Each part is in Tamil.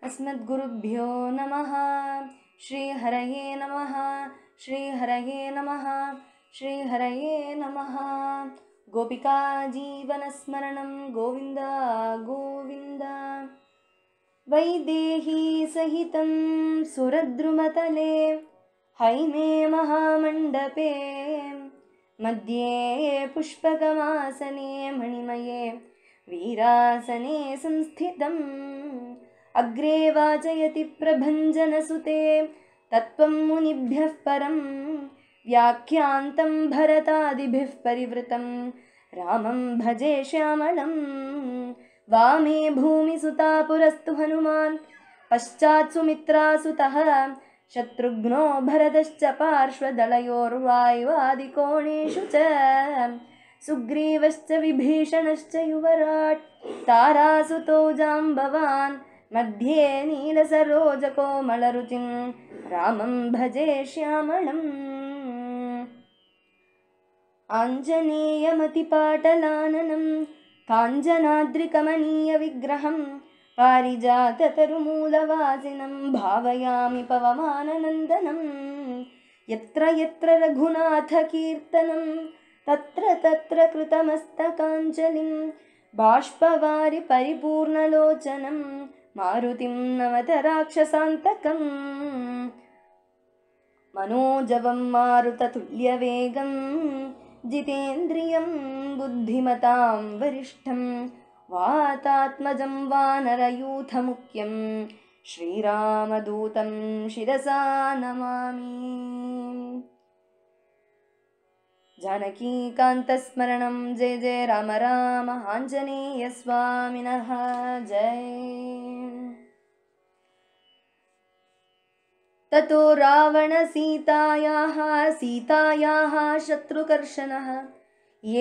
अस्मद्गुरुभ्यो नमः। श्रीहरये नमः। श्रीहरये नमः। श्रीहरये नमः। गोपिका जीवनस्मरणं गोविन्द गोविन्द। वैदेही सहितं सुरद्रुमतले हैमे महामण्डपे मध्ये पुष्पकमासने मणिमये वीरासने संस्थितम् अग्रे वाचयति प्रभञ्जनसुते तत्त्वं मुनिभ्यः परं व्याख्यान्तं भरतादिभिः परिवृतं रामं भजे श्यामलं। वामे भूमिसुता पुरस्तु हनुमान् पश्चात् सुमित्रासुतः शत्रुघ्नो भरतश्च पार्श्वदलयोर्वायुवादिकोणेषु च सुग्रीवश्च विभीषणश्च युवराट् तारासुतो जाम्बवान् मध्ये नीलसरोजकोमलरुचिं रामं भजे श्यामलम्। आञ्जनेयमतिपाटलाननं काञ्चनाद्रिकमनीयविग्रहं पारिजाततरुमूलवासिनं भावयामि पवमाननन्दनं। यत्र यत्र रघुनाथकीर्तनं तत्र तत्र कृतमस्तकाञ्जलिं बाष्पवारि परिपूर्णलोचनं मारुतिं नमत राक्षसान्तकम्। मनोजवं मारुततुल्यवेगं जितेन्द्रियं बुद्धिमतां वरिष्ठं वातात्मजं वानरयूथमुख्यं श्रीरामदूतं शिरसा नमामि। जानकीकान्तस्मरणं जय जय राम राम आञ्जनेयस्वामिनः जय। ततो सीतायाः शत्रुकर्षणः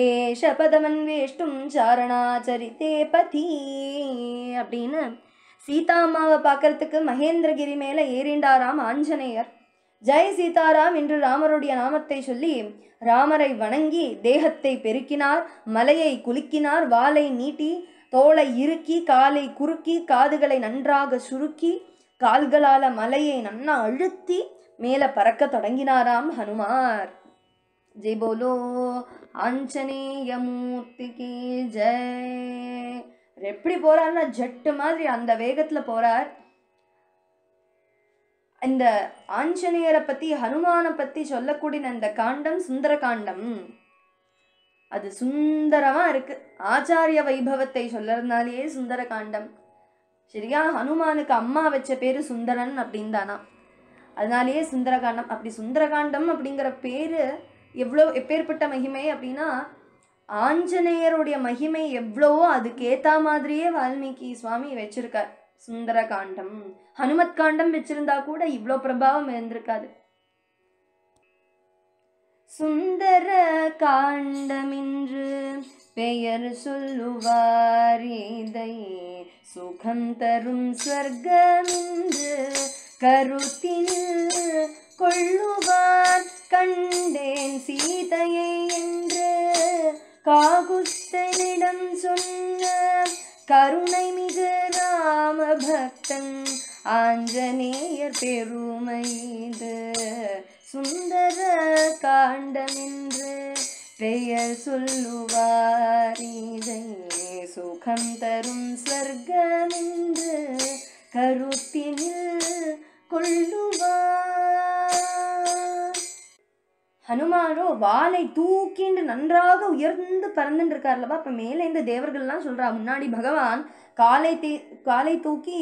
ஏஷ பதமன்வேஷ்டும் சாரணாச்சரித்தே பதி அப்படின்னு சீதாம்மாவை பார்க்கறதுக்கு மகேந்திரகிரி மேலே ஏறிண்டாராம் ஆஞ்சநேயர். ஜெய் சீதாராம் என்று ராமருடைய நாமத்தை சொல்லி ராமரை வணங்கி தேகத்தை பெருக்கினார், மலையை குலுக்கினார், வாளை நீட்டி தோளை இறுக்கி காலை குறுக்கி காதுகளை நன்றாக சுருக்கி கால்களால மலையை நன்னா அழுத்தி மேலே பறக்க தொடங்கினாராம் ஹனுமார். ஜெய் போலோ ஆஞ்சநேய மூர்த்திக்கு ஜெய். எப்படி போறார்னா ஜெட்டு மாதிரி அந்த வேகத்துல போறார். இந்த ஆஞ்சநேயரை பத்தி ஹனுமானை பத்தி சொல்லக்கூடிய இந்த காண்டம் சுந்தர காண்டம். அது சுந்தரமா இருக்கு. ஆச்சாரிய வைபவத்தை சொல்லறதுனாலேயே சுந்தர காண்டம். சரியா? ஹனுமானுக்கு அம்மா வச்ச பேரு சுந்தரன் அப்படின்னு தானா, அதனாலேயே சுந்தரகாண்டம். அப்படி சுந்தரகாண்டம் அப்படிங்கிற பேரு எவ்வளோ எப்பேற்பட்ட மகிமை அப்படின்னா, ஆஞ்சநேயருடைய மகிமை எவ்வளவோ அதுக்கேற்ற மாதிரியே வால்மீகி சுவாமி வச்சிருக்கார் சுந்தர காண்டம். ஹனுமத் காண்டம் வச்சிருந்தா கூட இவ்வளோ பிரபாவம் இருந்திருக்காது. சுந்தர காண்டமின்று பெயர் சொல்லுவார் இதை சுகம் தரும் ஸ்வர்க்கமின்று கருத்தினில் கொள்ளுவார் கண்டேன் சீதையை என்று காகுஸ்தனிடம் சொன்ன கருணை மிகு ராம பக்தன் ஆஞ்சநேயர் பெருமைது. சுந்தர காண்டமென்று பெயர் சொல்லுவார் இதை சுகம் தரும் ஸ்வர்க்கமென்று கருத்தினில் கொள்ளுவார். ஹனுமானோ வாளை தூக்கிண்டு நன்றாக உயர்ந்து பறந்துட்டு இருக்கார்லவா. அப்ப மேலே இந்த தேவர்கள்லாம் சொல்றா, முன்னாடி பகவான் காலை தூக்கி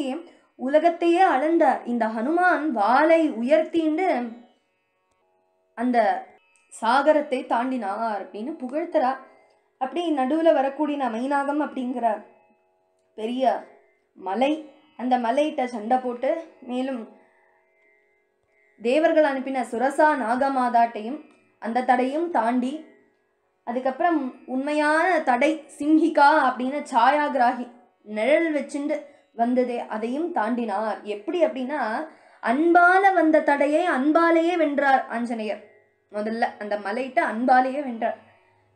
உலகத்தையே அளந்தார். இந்த ஹனுமான் வாளை உயர்த்திண்டு அந்த சாகரத்தை தாண்டினார் அப்படின்னு புகழ்த்தரா. அப்படி நடுவுல வரக்கூடிய மைனாகம் அப்படிங்கிற பெரிய மலை, அந்த மலையிட்ட சண்டை போட்டு மேலும் தேவர்கள் அனுப்பின சுரசா நாகமாதாட்டையும் அந்த தடையும் தாண்டி அதுக்கப்புறம் உண்மையான தடை சிம்ஹிகா அப்படின்னு சாயாகிராகி நிழல் வச்சுண்டு வந்ததே அதையும் தாண்டினார். எப்படி அப்படின்னா, அன்பால வந்த தடையை அன்பாலேயே வென்றார் ஆஞ்சநேயர். முதல்ல அந்த மலையிட்ட அன்பாலேயே வென்றார்.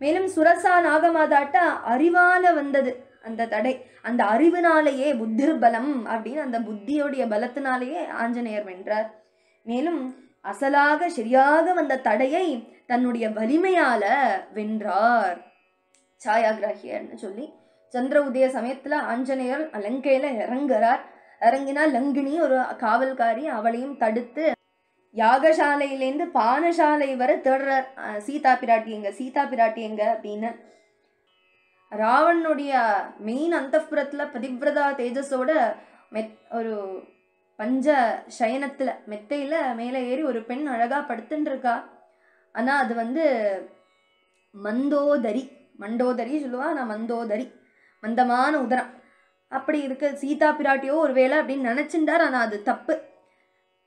மேலும் சுரசா நாகமாதாட்ட அறிவால வந்தது அந்த தடை. அந்த அறிவினாலேயே புத்திர் பலம் அப்படின்னு அந்த புத்தியோடைய பலத்தினாலேயே ஆஞ்சநேயர் வென்றார். மேலும் அசலாக சரியாக வந்த தடையை தன்னுடைய வலிமையால வென்றார் சாயாகிராகியர்னு சொல்லி. சந்திர உதய சமயத்துல ஆஞ்சநேயர் லங்கையில இறங்குறார். இறங்கினா லங்கினி ஒரு காவல்காரி, அவளையும் தடுத்து யாகசாலையிலேருந்து பானசாலை வரை தேடுறார். சீதா பிராட்டி எங்க, சீதா பிராட்டி எங்க அப்படின்னு. ராவனுடைய மெயின் அந்தப்புறத்துல பதிவிரதா தேஜஸோட ஒரு பஞ்ச சயனத்துல மெத்தையில மேல ஏறி ஒரு பெண் அழகா படுத்துட்டு இருக்கா. ஆனா அது மந்தோதரி, மண்டோதரி சொல்லுவா, நான் மந்தோதரி, மந்தமான உதரம் அப்படி இருக்கு. சீதா பிராட்டியோ ஒரு வேளை அப்படின்னு நினைச்சுட்டார். ஆனா அது தப்பு.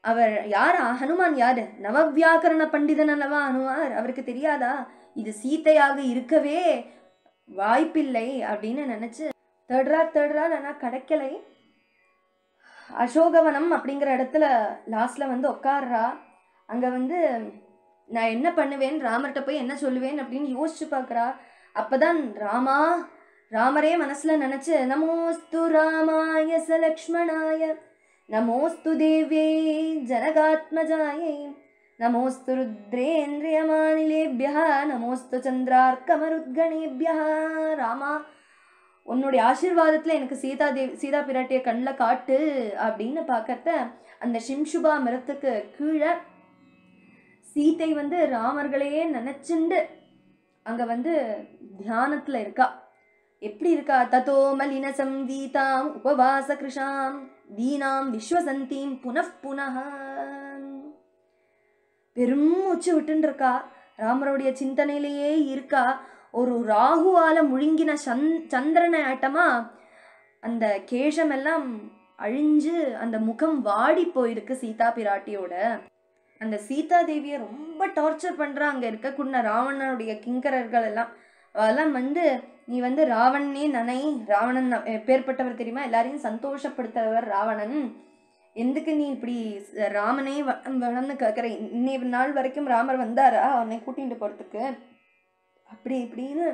அவர் யார்? ஹனுமான் யாரு? நவவியாக்கரண பண்டிதன் அல்லவா ஹனுமார். அவருக்கு தெரியாதா இது சீதையாக இருக்கவே வாய்ப்பில்லை அப்படின்னு நினைச்சு தேடுறார். ஆனா கிடைக்கலை. அசோகவனம் அப்படிங்கிற இடத்துல லாஸ்ட்ல உட்கார்றா. அங்க நான் என்ன பண்ணுவேன், ராமர்கிட்ட போய் என்ன சொல்லுவேன் அப்படின்னு யோசிச்சு பார்க்குறா. அப்பதான் ராமரே மனசுல நினைச்சு நமோஸ்து ராமாய சலக்ஷ்மணாய நமோஸ்து தேவ்யை ஜனகாத்மஜாயை நமோஸ்து ருத்ரேந்திரியமானிலேபியா நமோஸ்து சந்திரார்க்கமருத்கணேபியா. ராமா, உன்னுடைய ஆசீர்வாதத்துல எனக்கு சீதா பிராட்டிய கண்ணில் காட்டு அப்படின்னு பார்க்கறத அந்த சிம்சுபா மரத்துக்கு கீழே சீதை ராமர்களையே நினைச்சுண்டு அங்க தியானத்துல இருக்கா. எப்படி இருக்கா? ததோ மலின சம்வீதாம் உபவாச கிருஷாம் தீனாம் விஸ்வசந்தீம் புனః பெரும் மூச்சு விட்டுன்னு இருக்கா. ராமருடைய சிந்தனையிலேயே இருக்கா. ஒரு ராகுவால முழுங்கின சந்திரனை ஆட்டமா அந்த கேசமெல்லாம் அழிஞ்சு அந்த முகம் வாடி போயிருக்கு சீதா பிராட்டியோட. அந்த சீதா தேவியை ரொம்ப டார்ச்சர் பண்றா அங்க இருக்கக்கூடிய ராவணனுடைய கிங்கரர்கள் எல்லாம். அதெல்லாம் நீ ராவணனே நனை, ராவணன் பேர்பட்டவர் தெரியுமா, எல்லாரையும் சந்தோஷப்படுத்தவர் ராவணன், எதுக்கு நீ இப்படி ராமனே வளம்னு கேட்குற, இன்னைய நாள் வரைக்கும் ராமர் வந்தாரா அவனை கூட்டிட்டு போறதுக்கு, அப்படி இப்படின்னு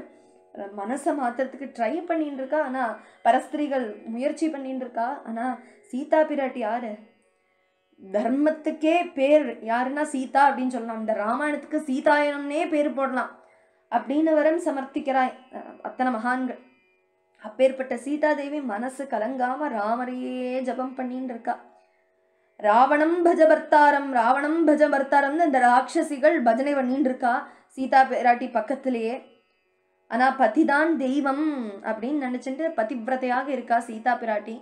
மனசை மாத்துறதுக்கு ட்ரை பண்ணிட்டு இருக்கா. ஆனா பரஸ்திரிகள் முயற்சி பண்ணிட்டு இருக்கா. ஆனா சீதா பிராட்டி யாரு? தர்மத்துக்கே பேர் யாருன்னா சீதா அப்படின்னு சொல்லலாம். இந்த ராமாயணத்துக்கு சீதாயனம்னே பேர் போடலாம் அப்படின்னு வரம் சமர்ப்பிக்கிறாய் அத்தனை மகான்கள். அப்பேற்பட்ட சீதா தேவி மனசு கலங்காம ராமரையே ஜபம் பண்ணிட்டு இருக்கா. ராவணம் பஜ பர்த்தாரம், ராவணம் பஜ பர்த்தாரம்னு இந்த ராட்சசிகள் பஜனை பண்ணிட்டு இருக்கா சீதா பிராட்டி பக்கத்திலேயே. ஆனா பதிதான் தெய்வம் அப்படின்னு நினைச்சுட்டு பதிவிரதையாக இருக்கா சீதா பிராட்டி.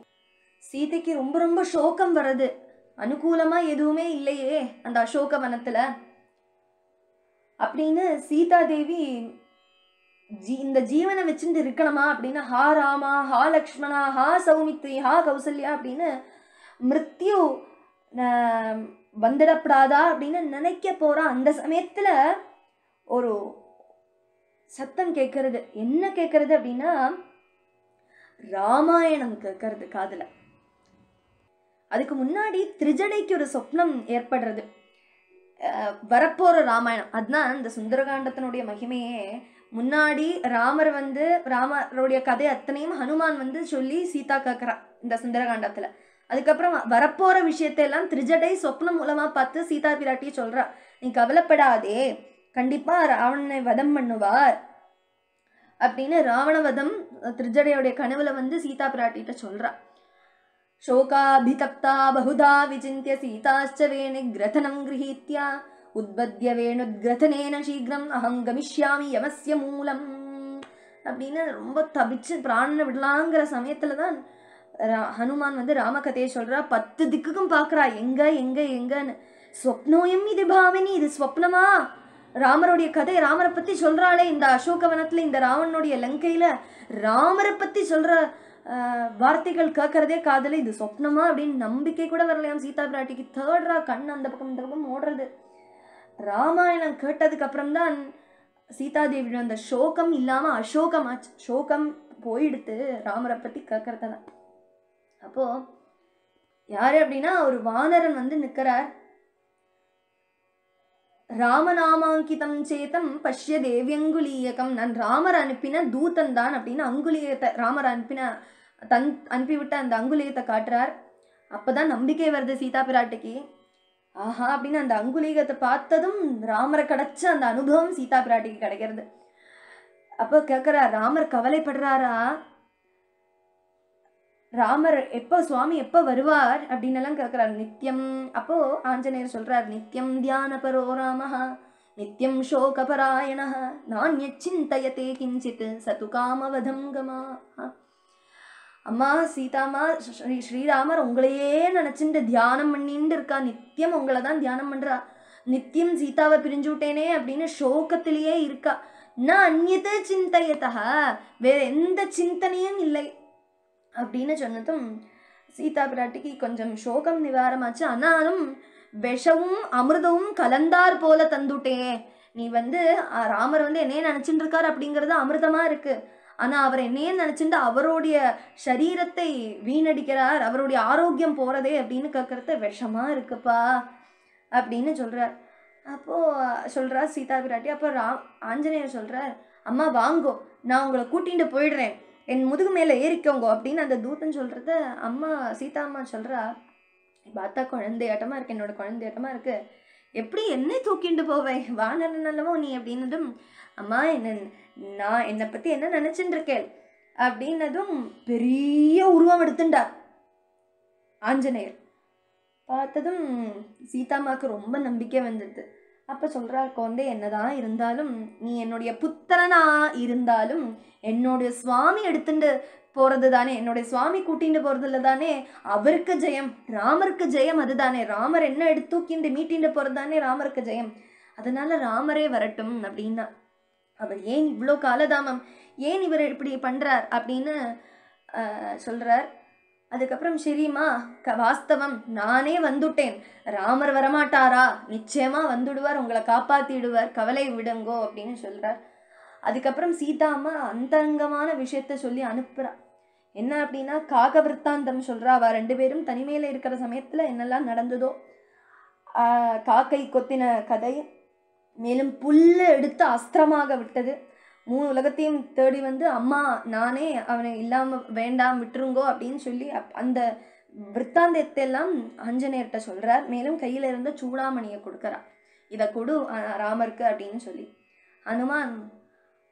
சீதைக்கு ரொம்ப ரொம்ப சோகம் வருது. அனுகூலமா எதுவுமே இல்லையே அந்த அசோக வனத்துல அப்படின்னு சீதா தேவி இந்த ஜீவனை வச்சுட்டு இருக்கணுமா அப்படின்னு ஹா ராமா, ஹா லக்ஷ்மணா, ஹா சௌமித்ரி, ஹா கௌசல்யா அப்படின்னு மிருத்யு வந்துடப்படாதா அப்படின்னு நினைக்க போறா. அந்த சமயத்துல ஒரு சத்தம் கேட்கறது. என்ன கேட்கறது அப்படின்னா ராமாயணம் கேட்கறது காதுல. அதுக்கு முன்னாடி திரிஜடைக்கு ஒரு சொப்னம் ஏற்படுறது, வரப்போற ராமாயணம். அதுதான் இந்த சுந்தரகாண்டத்தினுடைய மகிமையே. முன்னாடி ராமர் ராமருடைய கதை அத்தனையும் ஹனுமான் சொல்லி சீதா கேட்கறா இந்த சுந்தரகாண்டத்துல. அதுக்கப்புறம் வரப்போற விஷயத்தையெல்லாம் திரிஜடை சொப்னம் மூலமா பார்த்து சீதா பிராட்டி சொல்றா, நீ கவலைப்படாதே, கண்டிப்பா ராவணனை வதம் பண்ணுவார் அப்படின்னு. ராவண வதம் திரிஜடையோடைய கனவுல சீதா பிராட்டிட்ட சொல்றா. शोकाभितप्ता बहुधा विचिन्त्य सीताश्च वेणुग्रथनं गृहीत्या उद्बद्य वेणुग्रथनेन शीघ्रम् अहं गमिष्यामि यमस्य मूलम् அப்படின்னு ரொம்ப தபிச்சு பிராணனை விடலாங்கிற சமயத்துல தான் ஹனுமான் ராமகதையை சொல்றா. 10 திக்குக்கும் பாக்குறா எங்க எங்க எங்கன்னு. ஸ்வப்னோயம் இது பாவினி, இது ஸ்வப்னமா? ராமருடைய கதை ராமரை பத்தி சொல்றாளே இந்த அசோகவனத்துல, இந்த ராவனுடைய லங்கையில ராமரை பத்தி சொல்ற வார்த்தைகள் கேட்கறதே காதல, இது சொப்னமா அப்படின்னு நம்பிக்கை கூட வரலையாம் சீதா பிராட்டிக்கு. தேர்ட்ரா கண் அந்த பக்கம் இந்த பக்கம் ஓடுறது. ராமாயணம் கேட்டதுக்கு அப்புறம் தான் சீதாதேவியோட அந்த சோகம் இல்லாம அசோகம் ஆச்சு. சோகம் போயிடுத்து ராமரை பத்தி கேட்கறதுதான். அப்போ யாரு அப்படின்னா ஒரு வானரன் நிக்கிறார். ராமநாமாங்கிதம் சேதம் பஷ்ய தேவியங்குலீயகம், நான் ராமர் அனுப்பின தூதன் தான் அப்படின்னு அங்குலியத்தை, ராமர் அனுப்பிவிட்ட அந்த அங்குலியத்தை காட்டுறார். அப்பதான் நம்பிக்கை வருது சீதா பிராட்டிக்கு. ஆஹா அப்படின்னு அந்த அங்குலீகத்தை பார்த்ததும் ராமரை கிடைச்ச அந்த அனுபவம் சீதா பிராட்டிக்கு கிடைக்கிறது. அப்போ கேட்கிறார், ராமர் கவலைப்படுறாரா, ராமர் எப்போ சுவாமி எப்போ வருவார் அப்படின்னு எல்லாம் கேட்கிறார். நித்தியம், அப்போ ஆஞ்சநேயர் சொல்றார், நித்தியம் தியானபரோ ராமஹ நித்தியம் சோகபராயணஹ நான்யச்சிந்தயதே கிஞ்சித் சது காமவதம் கமா. அம்மா சீதாமா, ஸ்ரீராமர் உங்களையே நினைச்சுட்டு தியானம் பண்ணிட்டு இருக்கா, நித்தியம் உங்களை தான் தியானம் பண்றா, நித்தியம் சீதாவை பிரிஞ்சு விட்டேனே அப்படின்னு சோகத்திலேயே இருக்கா. நான் அந்நியது சிந்தையதா, வேற எந்த சிந்தனையும் இல்லை அப்படின்னு சொன்னதும் சீதா பிராட்டிக்கு கொஞ்சம் சோகம் நிவாரமாச்சு. ஆனாலும் விஷமும் அமிர்தமும் கலந்தார் போல தந்துட்டேன், நீ ராமர் என்னையே நினைச்சுட்டு இருக்காரு அப்படிங்கிறது அமிர்தமா இருக்கு, ஆனா அவர் என்னையே நினைச்சுட்டு அவருடைய சரீரத்தை வீணடிக்கிறார், அவருடைய ஆரோக்கியம் போறதே அப்படின்னு கேட்கறது விஷமா இருக்குப்பா அப்படின்னு சொல்றார். அப்போ சொல்றா சீதா பிராட்டி. அப்போ ஆஞ்சநேயர் சொல்றார், அம்மா வாங்கோ, நான் உங்களை கூட்டிட்டு போயிடுறேன், என் முதுகு மேலே ஏறிக்கோங்க அப்படின்னு அந்த தூதன் சொல்றத அம்மா சீதா அம்மா சொல்றா. பார்த்தா குழந்தையாட்டமா இருக்கு, என்னோட குழந்தையாட்டமா இருக்கு, எப்படி என்னை தூக்கிட்டு போவேன், வானல்லவோ நீ அப்படின்னதும், அம்மா நான் என்னை பத்தி என்ன நினைச்சுட்டு இருக்கேன் அப்படின்னதும் பெரிய உருவம் எடுத்துட்டார் ஆஞ்சநேயர். பார்த்ததும் சீதாமாக்கு ரொம்ப நம்பிக்கை வந்தது. அப்போ சொல்கிறார், குழந்தை என்னதான் இருந்தாலும் நீ என்னுடைய புத்திரனா இருந்தாலும் என்னுடைய சுவாமி எடுத்துட்டு போகிறது தானே, என்னுடைய சுவாமி கூட்டிட்டு போகிறதுல தானே அவருக்கு ஜெயம், ராமருக்கு ஜெயம் அதுதானே, ராமர் என்ன எடுத்து தூக்கிண்டு மீட்டிண்டு போகிறது தானே ராமருக்கு ஜெயம், அதனால ராமரே வரட்டும் அப்படின்னா. அவர் ஏன் இவ்வளோ காலதாமம், ஏன் இவர் இப்படி பண்ணுறார் அப்படின்னு சொல்கிறார். அதுக்கப்புறம் சரிம்மா வாஸ்தவம் நானே வந்துட்டேன், ராமர் வரமாட்டாரா, நிச்சயமா வந்துடுவார், உங்களை காப்பாத்திடுவார், கவலை விடுங்கோ அப்படின்னு சொல்றார். அதுக்கப்புறம் சீதா அம்மா அந்தரங்கமான விஷயத்த சொல்லி அனுப்புறா. என்ன அப்படின்னா காக விற்த்தாந்தம் சொல்றா. அவ ரெண்டு பேரும் தனிமையில இருக்கிற சமயத்துல என்னெல்லாம் நடந்ததோ, காக்கை கொத்தின கதை, மேலும் புல்ல எடுத்து அஸ்திரமாக விட்டது, 3 உலகத்தையும் தேடி அம்மா நானே அவனை இல்லாம வேண்டாம் விட்டுருங்கோ அப்படின்னு சொல்லி அந்த விற்த்தாந்தத்தை எல்லாம் ஆஞ்சநேயர்கிட்ட சொல்றார். மேலும் கையில இருந்த சூடாமணியை கொடுக்கறா, இதை கொடு ராமருக்கு அப்படின்னு சொல்லி. ஹனுமான்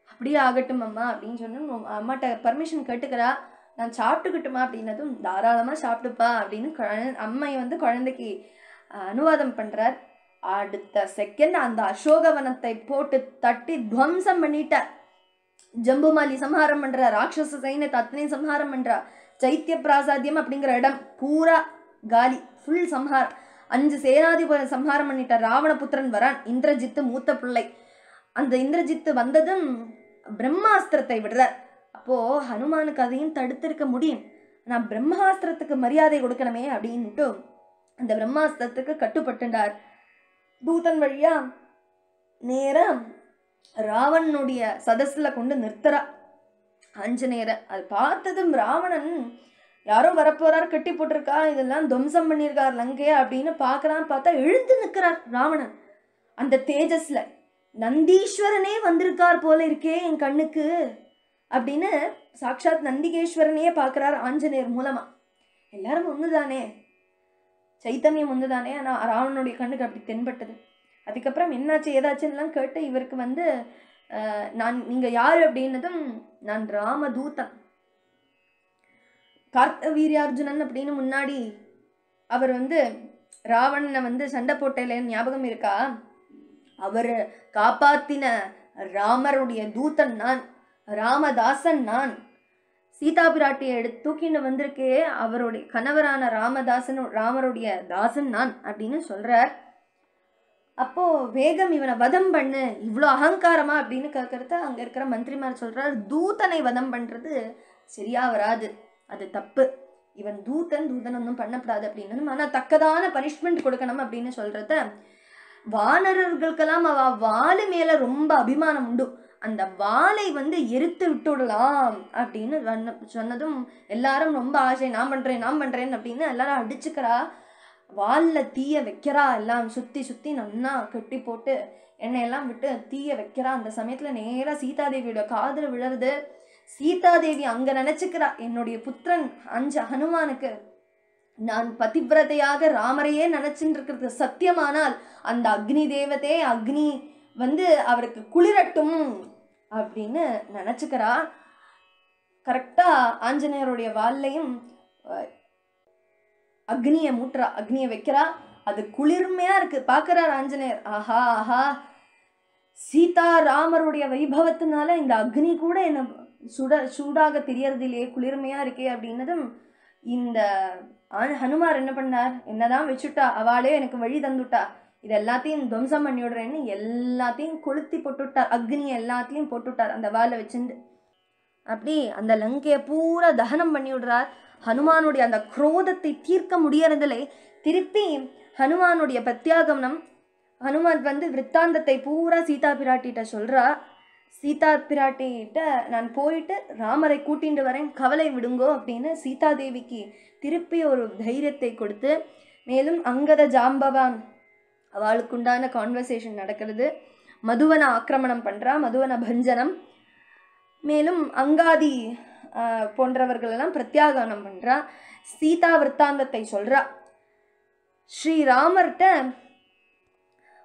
அப்படியே ஆகட்டும் அம்மா அப்படின்னு சொன்ன அம்மாட்ட பர்மிஷன் கேட்டுக்கிறா. நான் சாப்பிட்டுக்கிட்டுமா அப்படின்னதும் தாராளமா சாப்பிட்டுப்பா அப்படின்னு அம்மை குழந்தைக்கு அனுவாதம் பண்றார். அடுத்த செகண்ட் அந்த அசோகவனத்தை போட்டு தட்டி துவம்சம் பண்ணிட்டார். ஜம்புமாலி சம்ஹாரம் பண்றா, ராட்சச சைன்யத்தை அத்தனை சம்ஹாரம் பண்றா, சைத்திய பிராசாத்தியம் அப்படிங்கிற இடம் பூரா காலி, ஃபுல் சம்ஹாரம். 5 சேனாதிபதி சம்ஹாரம் பண்ணிட்டார். ராவணபுத்திரன் வரான், இந்திரஜித்து மூத்த பிள்ளை. அந்த இந்திரஜித்து வந்ததும் பிரம்மாஸ்திரத்தை விடுறார். அப்போ ஹனுமானுக்கு அதையும் தடுத்திருக்க முடியும், நான் பிரம்மாஸ்திரத்துக்கு மரியாதை கொடுக்கணுமே அப்படின்ட்டு அந்த பிரம்மாஸ்திரத்துக்கு கட்டுப்பட்டுண்டார். தூதன் வழியா நேரம் ராவணனுடைய சதஸ்ல கொண்டு நிறுத்துறா ஆஞ்சநேயரை. அது பார்த்ததும் ராவணன் யாரோ வரப்போறார், கட்டி போட்டிருக்கா, இதெல்லாம் துவம்சம் பண்ணியிருக்கார் லங்கையா அப்படின்னு பார்க்கறான். பார்த்தா எழுந்து நிற்கிறார் ராவணன். அந்த தேஜஸ்ல நந்தீஸ்வரனே வந்திருக்கார் போல இருக்கே என் கண்ணுக்கு அப்படின்னு சாட்சாத் நந்திகேஸ்வரனையே பார்க்கிறார் ஆஞ்சநேயர் மூலமா. எல்லாரும் ஒண்ணுதானே, சைத்தன்யம் ஒண்ணுதானே, ஆனா ராவணனுடைய கண்ணுக்கு அப்படி தென்பட்டது. அதுக்கப்புறம் என்னாச்சு ஏதாச்சுன்னெலாம் கேட்டு இவருக்கு நீங்க யாரு அப்படின்னதும், நான் ராமதூதன், கார்த்தவீர்யார்ஜுனன் அப்படின்னு முன்னாடி அவர் ராவணனை சண்டை போட்டேலேன்னு ஞாபகம் இருக்கா, அவர் காப்பாத்தின ராமருடைய தூதன் நான், ராமதாசன் நான். சீதா பிராட்டியை எடுத்து தூக்கின்னு வந்திருக்கே அவருடைய கணவரான ராமதாசன், ராமருடைய தாசன் நான் அப்படின்னு சொல்றார். அப்போ வேகம் இவனை வதம் பண்ணு, இவ்வளோ அகங்காரமா அப்படின்னு கேட்கறத அங்க இருக்கிற மந்திரிமார் சொல்றார், தூதனை வதம் பண்றது சரியா வராது, அது தப்பு, இவன் தூதன் ஒன்றும் பண்ணப்படாது அப்படின்னு, ஆனா தக்கதான பனிஷ்மெண்ட் கொடுக்கணும் அப்படின்னு சொல்றத. வானரர்களுக்கெல்லாம் அவ வாலு மேல ரொம்ப அபிமானம் உண்டு, அந்த வாளை எரித்து விட்டுடலாம் அப்படின்னு சொன்னதும் எல்லாரும் ரொம்ப ஆசை, நான் பண்றேன் அப்படின்னு எல்லாரும் அடிச்சுக்கிறா. வாலில் தீய வைக்கிறா, எல்லாம் சுற்றி சுற்றி நன்னா கட்டி போட்டு எண்ணெயெல்லாம் விட்டு தீய வைக்கிறா. அந்த சமயத்தில் நேராக சீதாதேவியோட காதில் விழருது. சீதாதேவி அங்கே நினச்சிக்கிறா, என்னுடைய புத்திரன் ஹனுமானுக்கு நான் பதிவிரதையாக ராமரையே நினைச்சுட்டு இருக்கிறது சத்தியமானால் அந்த அக்னி தேவதே அக்னி அவருக்கு குளிரட்டும் அப்படின்னு நினைச்சுக்கிறா. கரெக்டா ஆஞ்சநேயருடைய வால்லையும் அக்னியை மூட்டுறா, அக்னியை வைக்கிறா. அது குளிர்மையா இருக்கு. பார்க்கிறார் ஆஞ்சநேயர், ஆஹா ஆஹா, சீதா ராமருடைய வைபவத்தினால இந்த அக்னி கூட என்ன சூடாக தெரியறது இல்லையே, குளிர்மையா இருக்கே அப்படின்னதும் இந்த ஹனுமார் என்ன பண்ணார், என்னதான் வச்சுட்டா, அவளே எனக்கு வழி தந்துட்டா, இது எல்லாத்தையும் துவம்சம் பண்ணி விடுறேன்னு எல்லாத்தையும் கொளுத்தி போட்டுவிட்டார். அக்னி எல்லாத்தையும் போட்டுவிட்டார் அந்த வாழை வச்சுட்டு. அப்படி அந்த லங்கையை பூரா தகனம் பண்ணி விடுறார். ஹனுமானுடைய அந்த குரோதத்தை தீர்க்க முடியறதில்லை. திருப்பி ஹனுமானுடைய பிரத்யாகமனம், ஹனுமான் விற்த்தாந்தத்தை பூரா சீதா பிராட்டிகிட்ட சொல்றா. சீதா பிராட்டிகிட்ட நான் போயிட்டு ராமரை கூட்டிட்டு வரேன், கவலை விடுங்கோ அப்படின்னு சீதாதேவிக்கு திருப்பி ஒரு தைரியத்தை கொடுத்து, மேலும் அங்கத ஜாம்பவான் அவளுக்குண்டான கான்வர்சேஷன் நடக்கிறது. மதுவனை ஆக்கிரமணம் பண்ணுறா, மதுவன பஞ்சனம். மேலும் அங்காதி போன்றவர்களெல்லாம் பிரத்யாகமனம் பண்ணுறா. சீதா விற்த்தாந்தத்தை சொல்கிறா. ஸ்ரீராமர்கிட்ட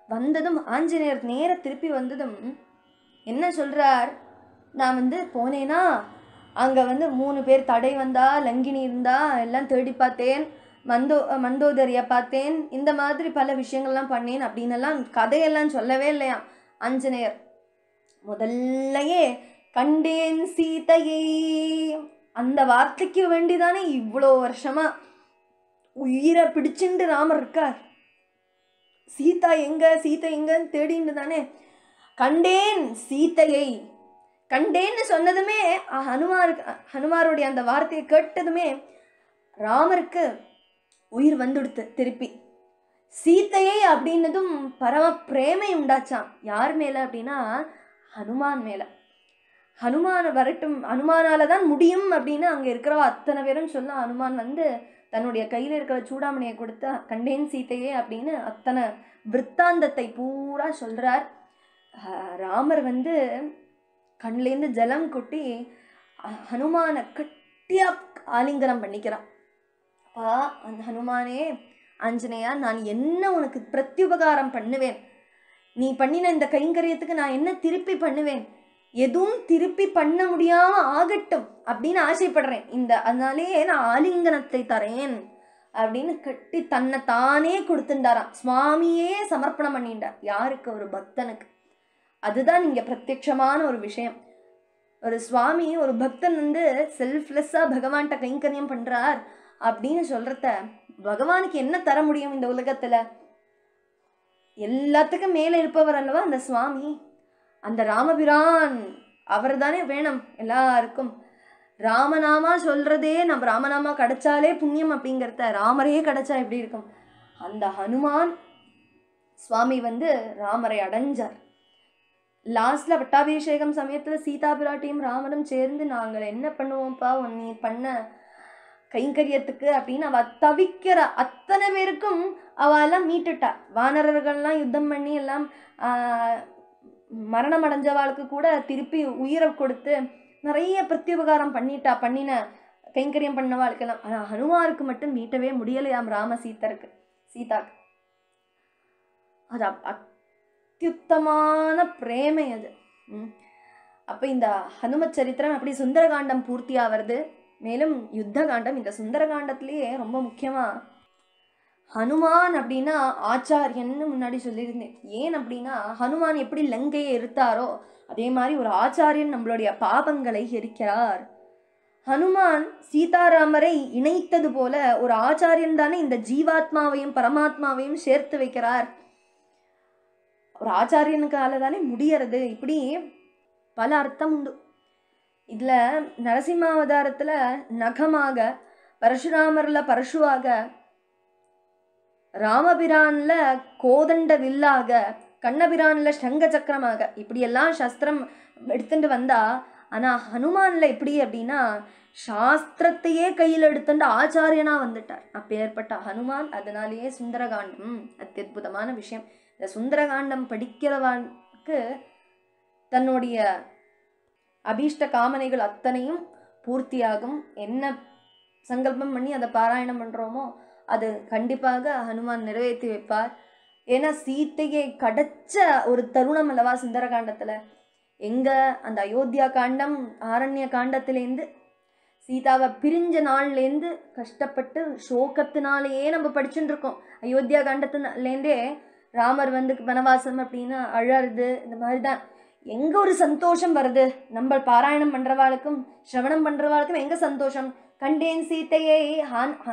வந்ததும் ஆஞ்சநேயர் நேர திருப்பி வந்ததும் என்ன சொல்கிறார், நான் போனேன்னா அங்கே 3 பேர் தடை வந்தா, லங்கினி இருந்தா, எல்லாம் தேடி பார்த்தேன், மந்தோதரியை பார்த்தேன், இந்த மாதிரி பல விஷயங்கள்லாம் பண்ணேன் அப்படின்னெல்லாம் கதையெல்லாம் சொல்லவே இல்லையா ஆஞ்சநேயர். முதல்லையே கண்டேன் சீதையை, அந்த வார்த்தைக்கு வேண்டிதானே இவ்வளோ வருஷமா உயிரை பிடிச்சுண்டு ராமர் இருக்கார். சீதா எங்க சீதை எங்கன்னு தேடின்னு தானே கண்டேன் சீதையை. கண்டேன்னு சொன்னதுமே ஹனுமாருடைய அந்த வார்த்தையை கேட்டதுமே ராமருக்கு உயிர் வந்துடுத்து. திருப்பி சீதையை அப்படின்னதும் பரம பிரேமை உண்டாச்சான். யார் மேல அப்படின்னா ஹனுமான் மேல. ஹனுமான் வரட்டும், ஹனுமானால தான் முடியும் அப்படின்னு அங்க இருக்கிறவ அத்தனை பேரும் சொல்ல, ஹனுமான் தன்னுடைய கையில் இருக்கிற சூடாமணியை கொடுத்து கண்டேன் சீதையே அப்படின்னு அத்தனை விற்த்தாந்தத்தை பூரா சொல்றார். ராமர் கண்லேருந்து ஜலம் கொட்டி ஹனுமானை கட்டியா ஆலிங்கனம் பண்ணிக்கிறான். அப்பா அந்த ஹனுமானே, ஆஞ்சநேயா, நான் என்ன உனக்கு பிரத்யுபகாரம் பண்ணுவேன், நீ பண்ணின இந்த கைங்கரியத்துக்கு நான் என்ன திருப்பி பண்ணுவேன், எதுவும் திருப்பி பண்ண முடியாம ஆகட்டும் அப்படின்னு ஆசைப்படுறேன், அதனாலேயே நான் ஆலிங்கனத்தை தரேன் அப்படின்னு கட்டி தன்னை தானே கொடுத்துட்டாராம். சுவாமியே சமர்ப்பணம் பண்ணிட்டார். யாருக்கு? ஒரு பக்தனுக்கு. அதுதான் இங்க பிரத்யட்சமான ஒரு விஷயம். ஒரு சுவாமி, ஒரு பக்தன் செல்ஃப்லெஸ்ஸா பகவான்கிட்ட கைங்கரியம் பண்றார் அப்படின்னு சொல்றத பகவானுக்கு என்ன தர முடியும் இந்த உலகத்துல? எல்லாத்துக்கும் மேல இருப்பவர் அல்லவா அந்த சுவாமி. அந்த ராமபிரான் அவர் தானே வேணும் எல்லாருக்கும். ராமநாமா சொல்றதே, நம்ம ராமநாமா கிடைச்சாலே புண்ணியம் அப்படிங்கிறத, ராமரையே கிடைச்சா எப்படி இருக்கும்? அந்த ஹனுமான் சுவாமி ராமரை அடைஞ்சார். லாஸ்ட்ல பட்டாபிஷேகம் சமயத்துல சீதா பிராட்டியும் ராமனும் சேர்ந்து நாங்கள் என்ன பண்ணுவோம்ப்பா நீ பண்ண கைங்கரியத்துக்கு அப்படின்னு அவ தவிக்கிற அத்தனை பேருக்கும் அவெல்லாம் மீட்டுட்டா. வானரர்கள்லாம் யுத்தம் பண்ணி எல்லாம் மரணம் அடைஞ்சவாளுக்கு கூட திருப்பி உயிரை கொடுத்து நிறைய பிரத்யுபகாரம் பண்ணின கைங்கரியம் பண்ணவாளுக்கெல்லாம். ஆனா ஹனுமாருக்கு மட்டும் மீட்டவே முடியலையாம் சீதாக்கு. அது அத்யுத்தமான பிரேமை அது. அப்ப இந்த ஹனுமத் சரித்திரம் அப்படி சுந்தரகாண்டம் பூர்த்தியா வருது. மேலும் யுத்த காண்டம் இந்த சுந்தரகாண்டத்திலேயே ரொம்ப முக்கியமா ஹனுமான் அப்படின்னா ஆச்சாரியன்னு முன்னாடி சொல்லியிருந்தேன். ஏன் அப்படின்னா ஹனுமான் எப்படி லங்கையை எரித்தாரோ அதே மாதிரி ஒரு ஆச்சாரியன் நம்மளுடைய பாபங்களை எரிக்கிறார். ஹனுமான் சீதாராமரை இணைத்தது போல ஒரு ஆச்சாரியன் தானே இந்த ஜீவாத்மாவையும் பரமாத்மாவையும் சேர்த்து வைக்கிறார். ஒரு ஆச்சாரியனுக்கால தானே முடியறது. இப்படி பல அர்த்தம் உண்டு. இதுல நரசிம்மாவதாரத்துல நகமாக, பரசுராமர்ல பரசுவாக, ராமபிரான்ல கோதண்ட வில்லாக, கண்ணபிரான்ல சங்க சக்கரமாக, இப்படி எல்லாம் சஸ்திரம் எடுத்துட்டு வந்தா, ஆனா ஹனுமான்ல எப்படி அப்படின்னா சாஸ்திரத்தையே கையில் எடுத்துட்டு ஆச்சாரியனா வந்துட்டார் அப்பேற்பட்ட ஹனுமான். அதனாலேயே சுந்தரகாண்டம் அத்தியுதமான விஷயம். இந்த சுந்தரகாண்டம் படிக்கிறவனுக்கு தன்னுடைய அபீஷ்ட காமனைகள் அத்தனையும் பூர்த்தியாகும். என்ன சங்கல்பம் பண்ணி அதை பாராயணம் பண்றோமோ அது கண்டிப்பாக ஹனுமான் நிறைவேற்றி வைப்பார். ஏன்னா சீத்தையை கிடைச்ச ஒரு தருணம் அல்லவா சுந்தரகாண்டத்துல. எங்க அந்த அயோத்தியா காண்டம் ஆரண்ய காண்டத்திலேருந்து சீதாவை பிரிஞ்ச நாள்லேருந்து கஷ்டப்பட்டு சோகத்தினாலேயே நம்ம படிச்சுட்டு இருக்கோம். அயோத்தியா காண்டத்துலேருந்தே ராமர் வந்து வனவாசம் அப்படின்னு அழறது, இந்த மாதிரி தான். எங்க ஒரு சந்தோஷம் வருது நம்ம பாராயணம் பண்றவாளுக்கும் சிரவணம் பண்றவாளுக்கும் எங்க சந்தோஷம்? கண்டேன் சீத்தையை.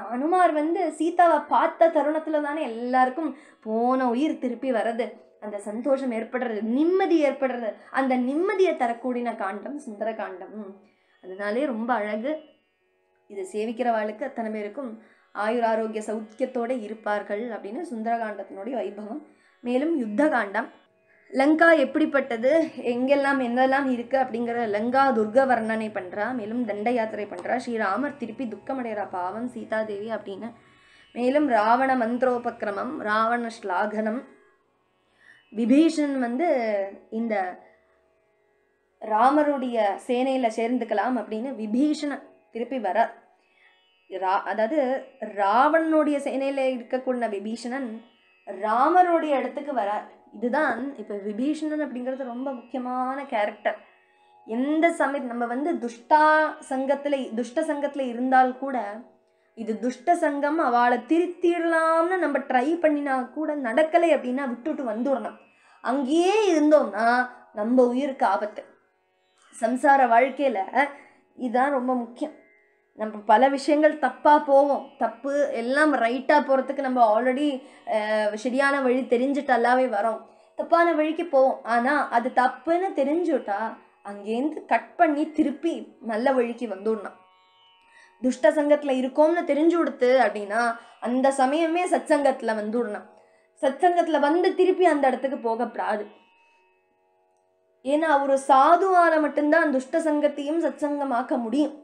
ஹனுமார் வந்து சீதாவை பார்த்த தருணத்துல தானே எல்லாருக்கும் போன உயிர் திருப்பி வர்றது, அந்த சந்தோஷம் ஏற்படுறது, நிம்மதி ஏற்படுறது. அந்த நிம்மதியை தரக்கூடிய காண்டம் சுந்தர காண்டம். அதனாலே ரொம்ப அழகு. இது சேவிக்கிறவாளுக்கு அத்தனை பேருக்கும் ஆயுர் ஆரோக்கிய சௌக்கியத்தோடு இருப்பார்கள் அப்படின்னு சுந்தரகாண்டத்தினுடைய வைபவம். மேலும் யுத்த காண்டம், லங்கா எப்படிப்பட்டது, எங்கெல்லாம் என்னெல்லாம் இருக்குது அப்படிங்கிற லங்கா துர்க வர்ணனை பண்ணுறா. மேலும் தண்ட யாத்திரை பண்ணுறா. ஸ்ரீராமர் திருப்பி துக்கமடைகிறா, பாவம் சீதாதேவி அப்படின்னு. மேலும் ராவண மந்திரோபக்கிரமம், ராவண ஸ்லாகனம். விபீஷன் வந்து இந்த ராமருடைய சேனையில் சேர்ந்துக்கலாம் அப்படின்னு விபீஷணன் திருப்பி வர, அதாவது ராவணனுடைய சேனையில் இருக்கக்கூடிய விபீஷணன் ராமருடைய இடத்துக்கு வரார். இதுதான் இப்போ விபீஷணன் அப்படிங்கிறது ரொம்ப முக்கியமான கேரக்டர். எந்த சமயம் நம்ம வந்து துஷ்ட சங்கத்தில் இருந்தால் கூட இது துஷ்ட சங்கம், அவளை திருத்திடலாம்னு நம்ம ட்ரை பண்ணினா கூட நடக்கலை அப்படின்னா விட்டுட்டு வந்துடணும். அங்கேயே இருந்தோம்னா நம்ம உயிருக்கு ஆபத்து. சம்சார வாழ்க்கையில் இதுதான் ரொம்ப முக்கியம். நம்ம பல விஷயங்கள் தப்பாக போவோம், தப்பு எல்லாம் ரைட்டாக போகிறதுக்கு நம்ம ஆல்ரெடி சரியான வழி தெரிஞ்சுட்டாலாவே வரோம், தப்பான வழிக்கு போவோம். ஆனால் அது தப்புன்னு தெரிஞ்சுட்டா அங்கேருந்து கட் பண்ணி திருப்பி நல்ல வழிக்கு வந்துடணும். துஷ்ட சங்கத்தில் இருக்கோம்னு தெரிஞ்சு கொடுத்து அப்படின்னா அந்த சமயமே சத்சங்கத்தில் வந்துடணும். சத்சங்கத்தில் வந்து திருப்பி அந்த இடத்துக்கு போகப்படாது. ஏன்னா ஒரு சாதுவால மட்டும்தான் துஷ்ட சங்கத்தையும் சத்சங்கமாக்க முடியும்.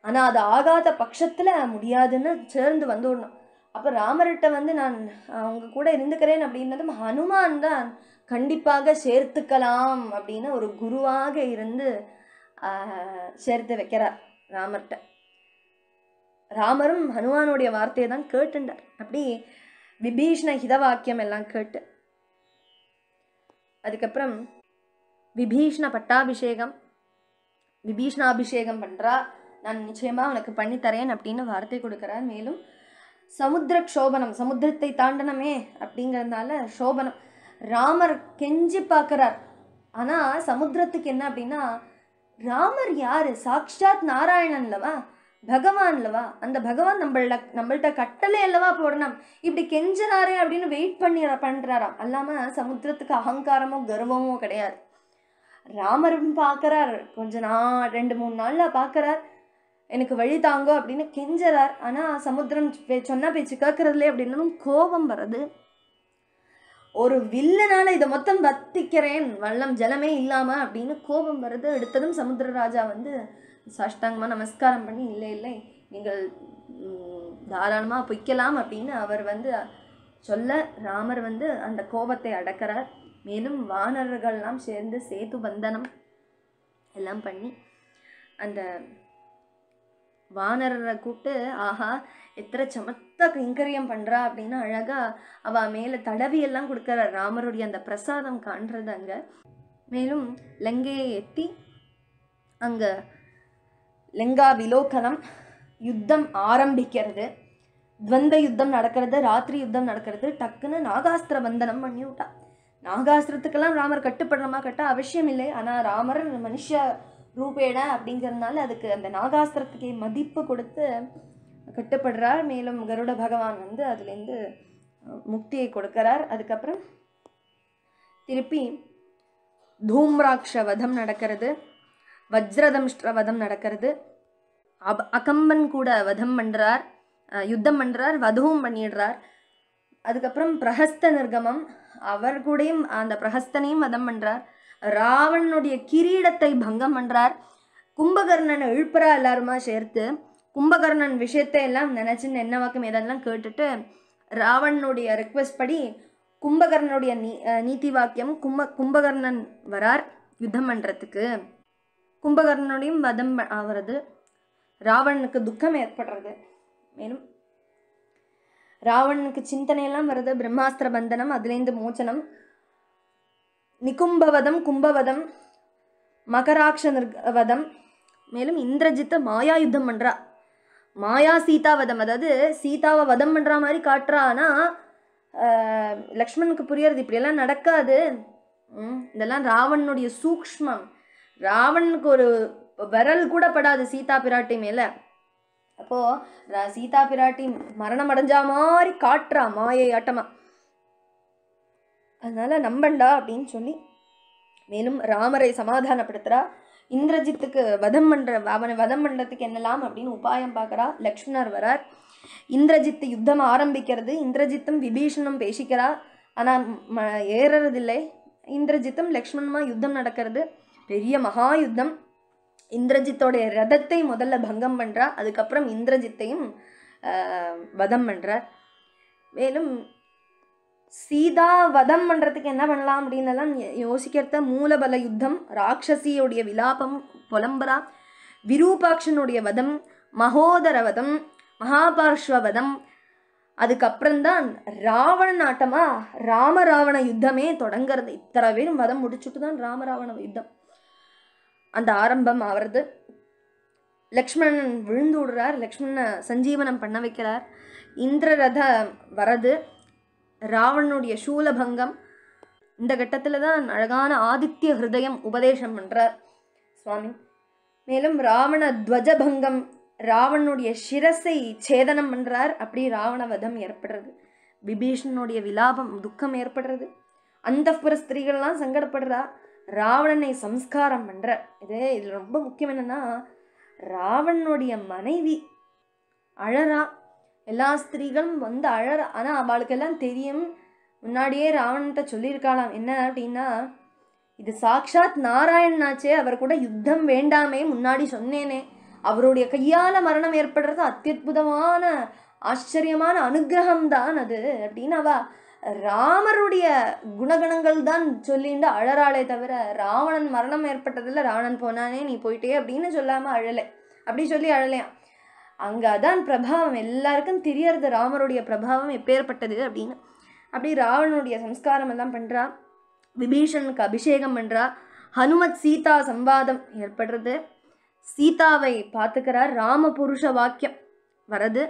ஆனால் அது ஆகாத பட்சத்தில் முடியாதுன்னு சேர்ந்து வந்துடணும். அப்போ ராமர்கிட்ட வந்து நான் அவங்க கூட இருந்துக்கிறேன் அப்படின்னதும் ஹனுமான் தான் கண்டிப்பாக சேர்த்துக்கலாம் அப்படின்னு ஒரு குருவாக இருந்து சேர்த்து வைக்கிறார் ராமர்கிட்ட. ராமரும் ஹனுமானுடைய வார்த்தையை தான் கேட்டுண்டார். அப்படி விபீஷண ஹிதவாக்கியம் எல்லாம் கேட்டு அதுக்கப்புறம் விபீஷண பட்டாபிஷேகம், விபீஷணாபிஷேகம் பண்ணுறா. நான் நிச்சயமாக உனக்கு பண்ணித்தரேன் அப்படின்னு வார்த்தை கொடுக்குறார். மேலும் சமுத்திர க்ஷோபனம், சமுத்திரத்தை தாண்டனமே அப்படிங்கிறதுனால சோபனம், ராமர் கெஞ்சி பார்க்குறார். ஆனால் சமுத்திரத்துக்கு என்ன அப்படின்னா, ராமர் யார்? சாக்ஷாத் நாராயணன்லவா, பகவான்லவா. அந்த பகவான் நம்மள்கிட்ட கட்டளை அல்லவா போடணும். இப்படி கெஞ்சுறாரே அப்படின்னு வெயிட் பண்ணுறாராம். அல்லாமல் சமுத்திரத்துக்கு அகங்காரமோ கர்வமோ கிடையாது. ராமரும் பார்க்குறார், கொஞ்ச நாள் 2-3 நாளில் பார்க்குறார், எனக்கு வழி தாங்கோ அப்படின்னு கெஞ்சுறார். ஆனால் சமுத்திரம் சொன்ன பேச்சு கேட்கறதுலே அப்படின்னாலும் கோபம் வருது. ஒரு வில்லனால இதை மொத்தம் வத்திக்கிறேன், வள்ளம் ஜலமே இல்லாமல் அப்படின்னு கோபம் வருது. எடுத்ததும் சமுத்திரராஜா வந்து சாஷ்டாங்கமாக நமஸ்காரம் பண்ணி இல்லை இல்லை நீங்கள் தாராளமாக பொய்க்கலாம் அப்படின்னு அவர் வந்து சொல்ல ராமர் வந்து அந்த கோபத்தை அடக்கிறார். மேலும் வானரர்கள்லாம் சேர்ந்து சேது பந்தனம் எல்லாம் பண்ணி அந்த வானரரை கூப்பிட்டு ஆஹா எத்தனை சமத்த கைங்கரியம் பண்ணுறா அப்படின்னு அழகாக அவள் மேலே தடவியெல்லாம் கொடுக்குறார். ராமருடைய அந்த பிரசாதம் காண்றது அங்கே. மேலும் லங்கையை எத்தி அங்கே லங்கா விலோகனம், யுத்தம் ஆரம்பிக்கிறது, துவந்த யுத்தம் நடக்கிறது, ராத்திரி யுத்தம் நடக்கிறது. டக்குன்னு நாகாஸ்திர பந்தனம் பண்ணி விட்டா. நாகாஸ்திரத்துக்கெல்லாம் ராமர் கட்டுப்படணுமா? கட்ட அவசியம் இல்லை. ஆனால் ராமர் மனுஷ ரூபேட அப்படிங்கிறதுனால அதுக்கு அந்த நாகாஸ்திரத்துக்கே மதிப்பு கொடுத்து கட்டுப்படுறார். மேலும் கருட பகவான் வந்து அதுலேருந்து முக்தியை கொடுக்கிறார். அதுக்கப்புறம் திருப்பி தூம்ராட்ச வதம் நடக்கிறது, வஜ்ரதம்ஷ்ட வதம் நடக்கிறது, அகம்பன் கூட வதம் பண்ணுறார், யுத்தம் பண்ணுறார், வதவும் பண்ணிடுறார். அதுக்கப்புறம் பிரஹஸ்த நிர்கமம், அவர் கூடயும் அந்த பிரஹஸ்தனையும் வதம் பண்ணுறார். ராவணனுடைய கிரீடத்தை பங்கம் பண்ணுறார். கும்பகர்ணனை எழுப்புறா எல்லாருமா சேர்த்து. கும்பகர்ணன் விஷயத்தை எல்லாம் நினைச்சுன்னு என்ன வாக்கம் ஏதெல்லாம் கேட்டுட்டு ராவணனுடைய ரெக்வெஸ்ட் படி கும்பகர்ணனுடைய நீதி வாக்கியம் கும்பகர்ணன் வரார் யுத்தம் பண்றதுக்கு. கும்பகர்ணனுடையும் வதம் ஆகிறது. ராவணனுக்கு துக்கம் ஏற்படுறது. மேலும் ராவணனுக்கு சிந்தனையெல்லாம் வருது. பிரம்மாஸ்திர பந்தனம், அதுலேருந்து மோச்சனம், நிகும்பவதம், கும்பவதம், மகராட்ச வதம், மேலும் இந்திரஜித்தை மாயா யுத்தம் பண்றா. மாயா சீதாவதம், அதாவது சீதாவை வதம் பண்ற மாதிரி காட்டுறா. ஆனா லக்ஷ்மணுக்கு புரியறது இப்படியெல்லாம் நடக்காது. இதெல்லாம் ராவணனுடைய சூக்ஷ்மம். ராவணனுக்கு ஒரு விரல் கூட படாது சீதா பிராட்டி மேல. அப்போ சீதா பிராட்டி மரணம் அடைஞ்சா மாதிரி காட்டுறா மாயை ஆட்டமா. அதனால நம்பண்டா அப்படின்னு சொல்லி மேலும் ராமரை சமாதானப்படுத்துறா. இந்திரஜித்துக்கு அவனை வதம் பண்றதுக்கு என்னலாம் அப்படின்னு உபாயம் பார்க்கறா. லக்ஷ்மணர் வரார். இந்திரஜித்து யுத்தம் ஆரம்பிக்கிறது. இந்திரஜித்தும் விபீஷணும் பேசிக்கிறா. ஆனா ஏறறதில்லை. இந்திரஜித்தும் லக்ஷ்மணமா யுத்தம் நடக்கிறது. பெரிய மகா யுத்தம். இந்திரஜித்தோடைய ரதத்தை முதல்ல பங்கம் பண்றா. அதுக்கப்புறம் இந்திரஜித்தையும் வதம் பண்றார். மேலும் சீதா வதம் பண்றதுக்கு என்ன பண்ணலாம் அப்படின்னு எல்லாம் யோசிக்கிறத மூலபல யுத்தம், ராட்சசியோடைய விலாபம் புலம்பரா, விரூபாட்சனுடைய வதம், மகோதர வதம், மகாபார்ஷ்வ வதம், அதுக்கப்புறம்தான் ராவண ஆட்டமா ராமராவண யுத்தமே தொடங்கிறது. இத்தனை பேரும் வதம் முடிச்சுட்டு தான் ராமராவண யுத்தம் அந்த ஆரம்பம் ஆவறது. லக்ஷ்மணன் விழுந்து விடுறார். லக்ஷ்மணனை சஞ்சீவனம் பண்ண வைக்கிறார். இந்திரரத வரது, ராவணனுடைய சூலபங்கம். இந்த கட்டத்துல தான் அழகான ஆதித்ய ஹிருதயம் உபதேசம் பண்றார் சுவாமி. மேலும் ராவண துவஜபங்கம், ராவணனுடைய சிரசை சேதனம் பண்றார். அப்படி ராவண வதம் ஏற்படுறது. விபீஷணனுடைய விலாபம் துக்கம் ஏற்படுறது. அந்தப்புற ஸ்திரீகள்லாம் சங்கடப்படுறா. ராவணனை சம்ஸ்காரம் பண்ற. இதுல ரொம்ப முக்கியம் என்னன்னா, ராவணனுடைய மனைவி அழறா. எல்லா ஸ்திரீகளும் வந்து அழறா. ஆனா அவளுக்கெல்லாம் தெரியும், முன்னாடியே ராவணன்ட்ட சொல்லியிருக்காளாம். என்ன அப்படின்னா, இது சாக்ஷாத் நாராயணனாச்சே, அவர் கூட யுத்தம் வேண்டாமே முன்னாடி சொன்னேனே, அவருடைய கையால மரணம் ஏற்படுறது அத்தியுதமான ஆச்சரியமான அனுகிரகம் தான் அது அப்படின்னு அவ ராமருடைய குணகணங்கள் தான் சொல்லிட்டு அழறாளே தவிர, ராவணன் மரணம் ஏற்பட்டதில்ல, ராவணன் போனானே நீ போயிட்டே அப்படின்னு சொல்லாம அழலை. அப்படி சொல்லி அழலையாம். அங்க அதான் பிரபாவம். எல்லாருக்கும் தெரியறது ராமருடைய பிரபாவம் எப்பேற்பட்டது அப்படின்னு. அப்படி ராவணனுடைய சம்ஸ்காரம் எல்லாம் பண்றா. விபீஷனுக்கு அபிஷேகம் பண்றா. ஹனுமத் சீதா சம்வாதம் ஏற்படுறது. சீதாவை பார்த்துக்கிறார். ராம புருஷ வாக்கியம் வரது.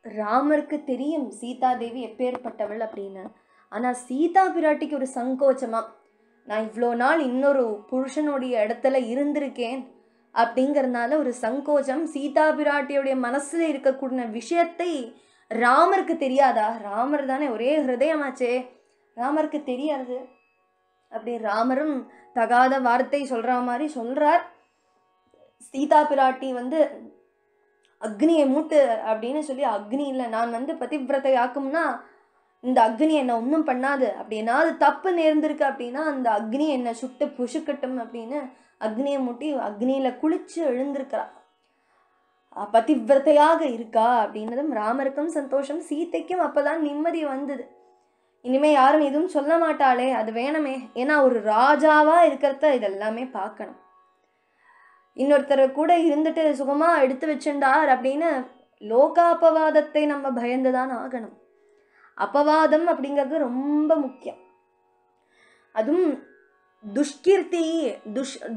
ராமருக்கு தெரியும் சீதா தேவி எப்பேற்பட்டவள் அப்படின்னு. ஆனா சீதா பிராட்டிக்கு ஒரு சங்கோச்சமா, நான் இவ்வளோ நாள் இன்னொரு புருஷனுடைய இடத்துல இருந்திருக்கேன் அப்படிங்கிறதுனால ஒரு சங்கோச்சம். சீதா பிராட்டியுடைய மனசுல இருக்கக்கூடிய விஷயத்தை ராமருக்கு தெரியாதா? ராமர் தானே ஒரே ஹிருதயமாச்சே, ராமருக்கு தெரியாது. அப்படி ராமரும் தகாத வார்த்தை சொல்ற மாதிரி சொல்றார். சீதா பிராட்டி வந்து அக்னியை மூட்டு அப்படின்னு சொல்லி, அக்னி இல்லை, நான் வந்து பதிவிரத்தை ஆக்கும்னா இந்த அக்னி என்னை ஒன்றும் பண்ணாது, அப்படின்னா அது தப்பு நேர்ந்திருக்கு அப்படின்னா அந்த அக்னி என்னை சுட்டு புசுக்கட்டும் அப்படின்னு அக்னியை மூட்டி அக்னியில குளிச்சு எழுந்திருக்கிறா. பதிவிரத்தையாக இருக்கா அப்படின்னதும் ராமருக்கும் சந்தோஷம். சீதைக்கும் அப்பதான் நிம்மதி வந்தது. இனிமே யாரும் எதுவும் சொல்ல மாட்டாளே, அது வேணுமே. ஏன்னா ஒரு ராஜாவா இருக்கிறத இதெல்லாமே பார்க்கணும். இன்னொருத்தர் கூட இருந்துட்டு சுகமா எடுத்து வச்சுண்டார் அப்படின்னு லோகாபவாதத்தை நம்ம பயந்துதான் ஆகணும். அபவாதம் அப்படிங்கிறது ரொம்ப முக்கியம். அதுவும் துஷ்கீர்த்தி,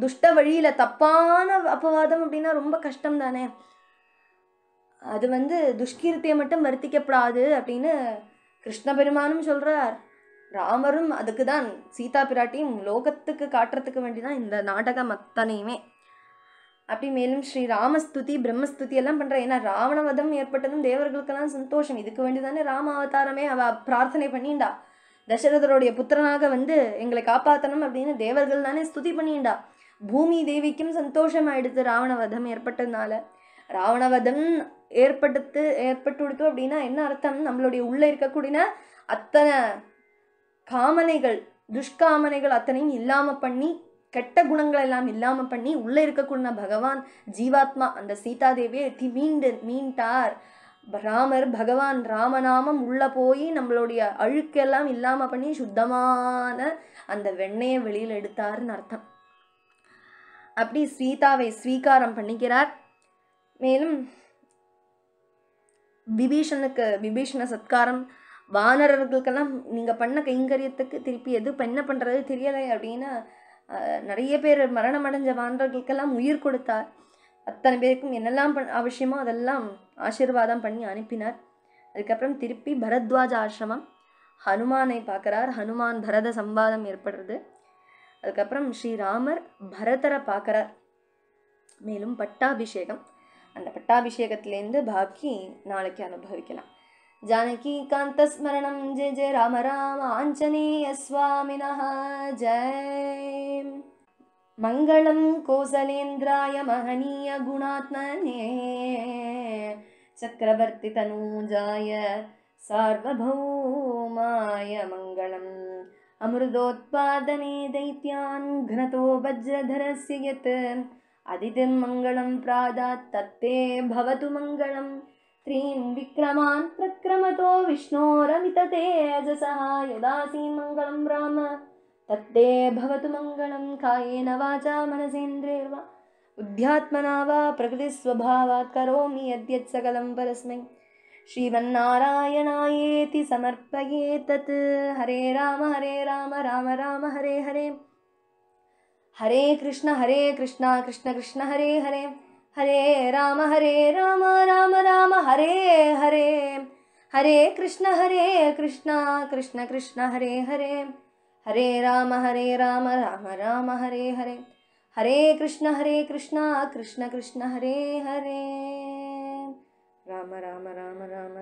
துஷ்ட வழியில தப்பான அபவாதம் அப்படின்னா ரொம்ப கஷ்டம் தானே. அது வந்து துஷ்கீர்த்தியை மட்டும் வருத்திக்கப்படாது அப்படின்னு கிருஷ்ண பெருமானும் சொல்றார். ராமரும் அதுக்குதான் சீதா பிராட்டியும் லோகத்துக்கு காட்டுறதுக்கு வேண்டிதான் இந்த நாடகம் அத்தனையுமே. அப்படி மேலும் ஸ்ரீ ராமஸ்துதி பிரம்மஸ்துதி எல்லாம் பண்ற. ஏன்னா ராவணவதம் ஏற்பட்டதும் தேவர்களுக்கெல்லாம் சந்தோஷம். இதுக்கு வேண்டிதானே ராம அவதாரமே அவ பிரார்த்தனை பண்ணிண்டா. தசரதருடைய புத்திரனாக வந்து எங்களை காப்பாற்றணும் அப்படின்னு தேவர்கள் தானே ஸ்துதி பண்ணிண்டா. பூமி தேவிக்கும் சந்தோஷம் ஆயிடுத்து ராவணவதம் ஏற்பட்டதுனால. ராவணவதம் ஏற்பட்டு அப்படின்னா என்ன அர்த்தம்? நம்மளுடைய உள்ள இருக்கக்கூடிய அத்தனை காமனைகள், துஷ்காமனைகள் அத்தனையும் இல்லாம பண்ணி கெட்ட குணங்கள் எல்லாம் இல்லாம பண்ணி உள்ள இருக்கக்கூடிய பகவான் ஜீவாத்மா அந்த சீதாதேவியை மீண்டார். ராமர் பகவான் ராமநாமம் உள்ள போய் நம்மளுடைய அழுக்கெல்லாம் இல்லாம பண்ணி சுத்தமான அந்த வெண்ணையை வெளியில் எடுத்தாருன்னு அர்த்தம். அப்படி சீதாவை ஸ்வீகாரம் பண்ணிக்கிறார். மேலும் விபீஷண சத்காரம், வானரர்களுக்கெல்லாம் நீங்க பண்ண கைங்கரியத்துக்கு திருப்பி எது என்ன பண்றது தெரியலை அப்படின்னு நிறைய பேர் மரணம் அடைஞ்ச வானரர்களுக்கெல்லாம் உயிர் கொடுத்தார். அத்தனை பேருக்கும் என்னெல்லாம் அவசியமோ அதெல்லாம் ஆசீர்வாதம் பண்ணி அனுப்பினார். அதுக்கப்புறம் திருப்பி பரத்வாஜ ஆசிரமம் ஹனுமானை பார்க்குறார். ஹனுமான் பரத சம்வாதம் ஏற்படுறது. அதுக்கப்புறம் ஸ்ரீராமர் பரதரை பார்க்குறார். மேலும் பட்டாபிஷேகம், அந்த பட்டாபிஷேகத்திலேருந்து பாக்கி நாளைக்கு அனுபவிக்கலாம். ஜானகி காந்த ஸ்மரணம். ஜெய ஜெய ராம ராம ஆஞ்சநேய ஸ்வாமினஹ ஜெய். மங்களம் கோசலேந்திராய மகனீய குணாத்மனே சக்கரவர்த்தி தனூஜாய சார்வபௌமாய மங்களம். அமிர்தோத்பாதனே தைத்யான் घ्नतो वज्रधरस्य यत् அதிதிம் மங்களம் பிராதாத் தத்தே பவது மங்களம். த்ரீன் விக்ரமான் பிரக்ரமதோ விஷ்ணோரமித தேஜசஹ யதாசி மங்களம் ராம தத்தே பவது மங்களம். காயேன வாசா மனசேந்திரியர்வா புத்யாத்மனா வா பிரகிருதி ஸ்வபாவாத் கரோமி யத்யத் சகலம் பரஸ்மை ஸ்ரீமன்னாராயணாயேதி சமர்ப்பயே தத். ஹரே ராம ராம ராம ஹரே ஹரே. ஹரே கிருஷ்ண கிருஷ்ண கிருஷ்ண ஹரே ஹரே. ஹரே ராம ராம ராம ஹரே ஹரே. ஹரே கிருஷ்ண கிருஷ்ண கிருஷ்ண ஹரே ஹரே. ஹரே ராம ராம ராம ஹரே ஹரே. ஹரே கிருஷ்ண கிருஷ்ண கிருஷ்ண ஹரே ஹரே. ராம ராம ராம ராம